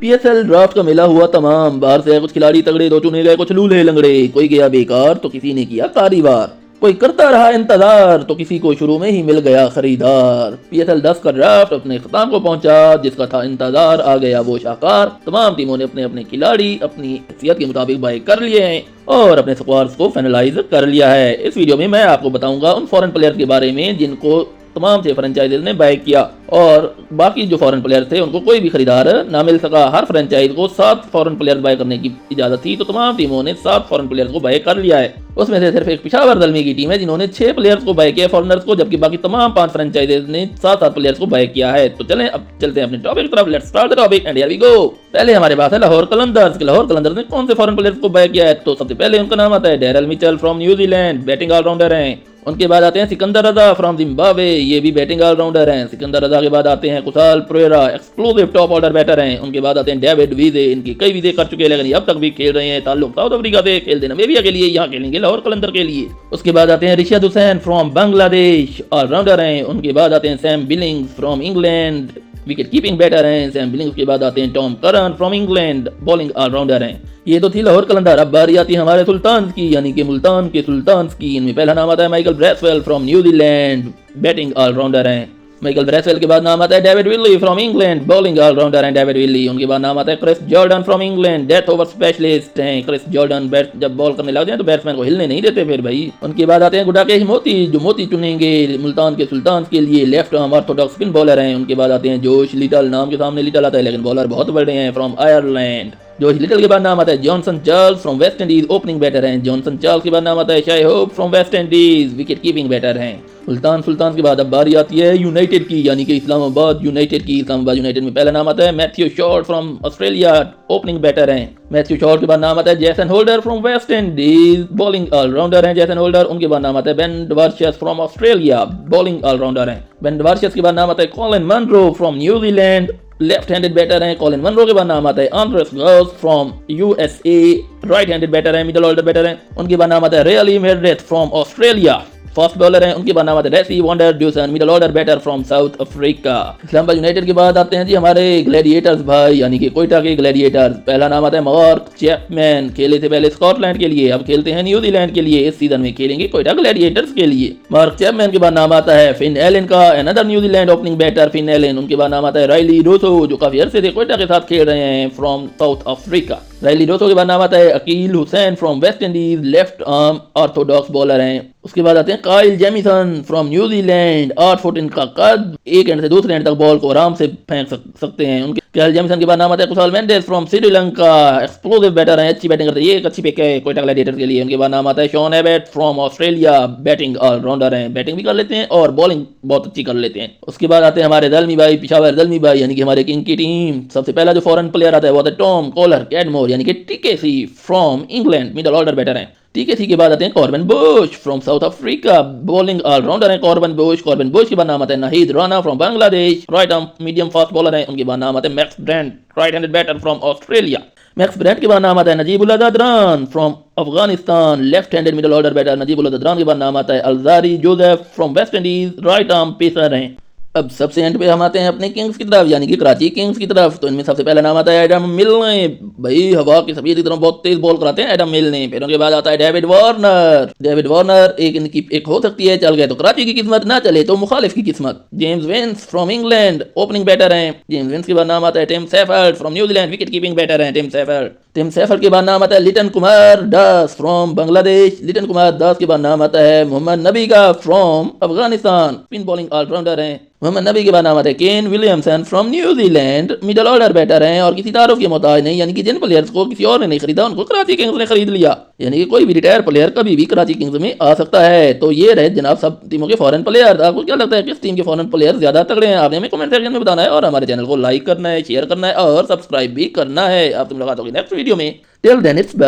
PSL draft का मिला हुआ तमाम, बाहर से कुछ खिलाड़ी तगड़े तो चुने गए कुछ लूल्हे लंगड़े, कोई गया बेकार तो किसी ने किया कारीवार, कोई करता रहा इंतजार तो किसी को शुरू में ही मिल गया खरीदार। पीएसएल 10 का ड्राफ्ट अपने इख्तिताम को पहुंचा, जिसका था इंतजार आ गया वो शाहकार। तमाम टीमों ने अपने अपने खिलाड़ी अपनी हैसियत के मुताबिक बाय कर लिए हैं और अपने स्क्वाड्स को फाइनलाइज कर लिया है। इस वीडियो में मैं आपको बताऊंगा उन फॉरेन प्लेयर्स के बारे में जिनको तमाम से फ्रेंचाइजीज ने बाय किया, और बाकी जो फॉरेन प्लेयर थे उनको कोई भी खरीदार ना मिल सका। हर फ्रेंचाइज को 7 फॉरेन प्लेयर बाय करने की इजाजत थी, तो तमाम टीमों ने 7 फॉरेन प्लेयर को बाय कर लिया है। उसमें से सिर्फ एक पेशावर ज़ल्मी की टीम है जिन्होंने 6 प्लेयर्स को बाय किया फॉरेनर्स को, जबकि बाकी तमाम 5 फ्रेंचाइजीज ने 7 प्लेयर्स को बाय किया है। तो चलें अब चलते हैं अपने टॉपिक की तरफ। Let's start the topic and here we go. पहले हमारे पास है लाहौर कलंदर्स। लाहौर कलंदर्स ने कौन से फॉरेन प्लेयर्स को बाय किया है? तो सबसे पहले उनका नाम आता है Daryl Mitchell from New Zealand, batting all rounder हैं। उनके बाद आते हैं सिकंदर रजा फ्रॉम जिम्बाब्वे, ये भी बैटिंग ऑलराउंडर हैं। सिकंदर रजा के बाद आते हैं Kusal Perera, exclusive top order batter हैं। उनके बाद आते हैं डेविड वीजे, इनकी कई वीजे कर चुके हैं लेकिन अब तक भी खेल रहे हैं। ताल्लुक साउथ अफ्रीका से, खेलते नमीबिया के लिए, यहाँ खेलेंगे लाहौर कलंदर के लिए। उसके बाद आते हैं रिशद हुसैन फ्रॉम बांग्लादेश, ऑलराउंडर हैं। उनके बाद आते हैं Sam Billings from England, wicket keeping batter हैं सैम बिलिंग्स। के बाद आते हैं Tom Curran from England, bowling allrounder हैं। ये तो थी लाहौर कलंदर। अब बारी आती है हमारे सुल्तान की, यानी कि मुल्तान के सुल्तान की। इनमें पहला नाम आता है Michael Bracewell from New Zealand, batting all rounder हैं। माइकल ब्रैसवेल के बाद नाम आता है David Willey from England, bowling allrounder हैं डेविड विली। उनके बाद नाम आता है Chris Jordan from England, death over specialist हैं क्रिस जॉर्डन। बैट जब बॉल करने लग जाए तो बैट्समैन को हिलने नहीं देते फिर भाई। उनके बाद आते हैं गुडाकेश मोती, जो मोती चुनेंगे मुल्तान के सुल्तान के लिए, left arm Orthodox spin bowler हैं। उनके बाद आते हैं जोश लिटल, नाम के सामने लिटल आता है लेकिन बॉलर बहुत बड़े हैं, फ्रॉम आयरलैंड। जोश लिटल के बाद नाम आता है Johnson Charles from West Indies, opening batter हैं। जॉनसन चार्ल्स के बाद नाम आता है Shai Hope from West Indies, wicket keeping batter हैं। सुल्तान के बाद अब बारी आती है यूनाइटेड की, यानी कि इस्लामाबाद यूनाइटेड की। इस्लामाबाद यूनाइटेड में पहला नाम आता है Matthew Short from Australia, opening batter हैं। मैथ्यू शॉर्ट के बाद नाम आता है Jason Holder from West Indies, bowling allrounder हैं जैसन होल्डर। उनके बाद नाम आता है Ben Dwarshuis from Australia, bowling allrounder हैं। बेन डवार्शियस के बाद नाम आता है Colin Munro from New Zealand, left handed batter हैं। कॉलिन मनरो के बाद नाम आता है Andries Gous from USA, right handed batter हैं, मिडल ऑर्डर बैटर हैं। उनके बाद नाम आता है Riley Meredith from Australia, fast bowler हैं। उनके बाद नाम आता है Rassie van der Dussen, middle order batter from South Africa. Islamabad United के बाद आते हैं जी हमारे ग्लैडिएटर्स भाई, यानी कि कोयटा के ग्लैडिएटर्स। पहला नाम आता है मार्क चैपमैन, खेले थे पहले स्कॉटलैंड के लिए, अब खेलते हैं न्यूजीलैंड के लिए। इस सीजन में खेलेंगे कोयटा ग्लैडिएटर्स के लिए। मार्क चैपमैन के बाद नाम आता है फिन एलन का, another New Zealand opening batter Finn Allen. उनके बाद नाम आता है राइली रोसो, जो काफी अरसे से कोयटा के साथ खेल रहे हैं, from South Africa. Rilee Rossouw के बाद नाम आता है Akeal Hosein from West Indies, left arm orthodox bowler हैं। उसके बाद आते हैं काइल जेमिसन फ्रॉम न्यूजीलैंड, 8 फुट इनका कद, एक एंड से दूसरे एंड तक बॉल को आराम से फेंक सकते हैं। उनके काइल जेमिसन के बाद नाम आता है Kusal Mendis from Sri Lanka, explosive batter हैं, अच्छी बैटिंग करते हैं, ये एक अच्छी पिक है कोयटा ग्लैडिएटर्स के लिए। उनके बाद नाम आता है Sean Abbott from Australia, batting all rounder हैं, बैटिंग भी कर लेते हैं और बॉलिंग बहुत अच्छी कर लेते हैं। उसके बाद आते हैं हमारे ज़ल्मी भाई, पेशावर ज़ल्मी भाई, यानी कि हमारे किंग की टीम। सबसे पहला जो फॉरेन प्लेयर आता है वो आता है टॉम कॉलर कैडमोर, यानी कि TKC from England, middle order batter हैं। टीकेसी के बाद आते हैं Corbin Bosch from South Africa, bowling allrounder हैं कॉर्बन बुश। कॉर्बन बुश के बाद नाम आता है Nahid Rana from Bangladesh, right arm medium fast bowler हैं। उनके बाद नाम आता है Max Bryant, right handed batter from Australia. Max Bryant के बाद नाम आता है Najibullah Zadran from Afghanistan, left handed middle order batter. Najibullah ददरान के बाद नाम आता है Alzarri Joseph from West Indies, right arm pacer हैं। अब सबसे एंड पे हम आते हैं अपने किंग्स की तरफ, यानी कि कराची किंग्स की तरफ। तो इनमें सबसे पहला नाम आता है एडम मिलने, भाई हवा की सफेद की तरह बहुत तेज बॉल कराते हैं एडम मिलने। फिर उनके बाद आता है डेविड वार्नर। डेविड वार्नर एक इनकी एक हो सकती है, चल गए तो कराची की किस्मत, ना चले तो मुखालिफ की किस्मत। James Vince from England, opening batter हैं। जेम्स विंस के बाद नाम आता है Tim Seifert from New Zealand, wicket keeping batter हैं टिम सेफर्ड। टिम सेफर्ड के बाद नाम आता है लिटन कुमार दास फ्रॉम बांग्लादेश। लिटन कुमार दास के बाद नाम आता है मोहम्मद नबी का from Afghanistan, spin bowling allrounder हैं। मोहम्मद नबी के बाद नाम आता है Kane Williamson from New Zealand, middle order batter हैं और किसी तारुफ के मोहताज नहीं, यानी कि जिन प्लेयर्स को किसी और ने नहीं खरीदा उनको कराची किंग्स ने खरीद लिया, यानी कि कोई भी रिटायर प्लेयर कभी भी कराची किंग्स में आ सकता है। तो ये रहे जनाब सब टीमों के फॉरेन प्लेयर। आपको क्या लगता है किस टीम के फॉरेन प्लेयर ज्यादा तगड़े हैं? आपने हमें कमेंट सेक्शन में बताना है और हमारे चैनल को लाइक करना है, शेयर करना है और सब्सक्राइब भी करना है। आपसे मुलाकात होगी नेक्स्ट वीडियो में। Till then it's bye.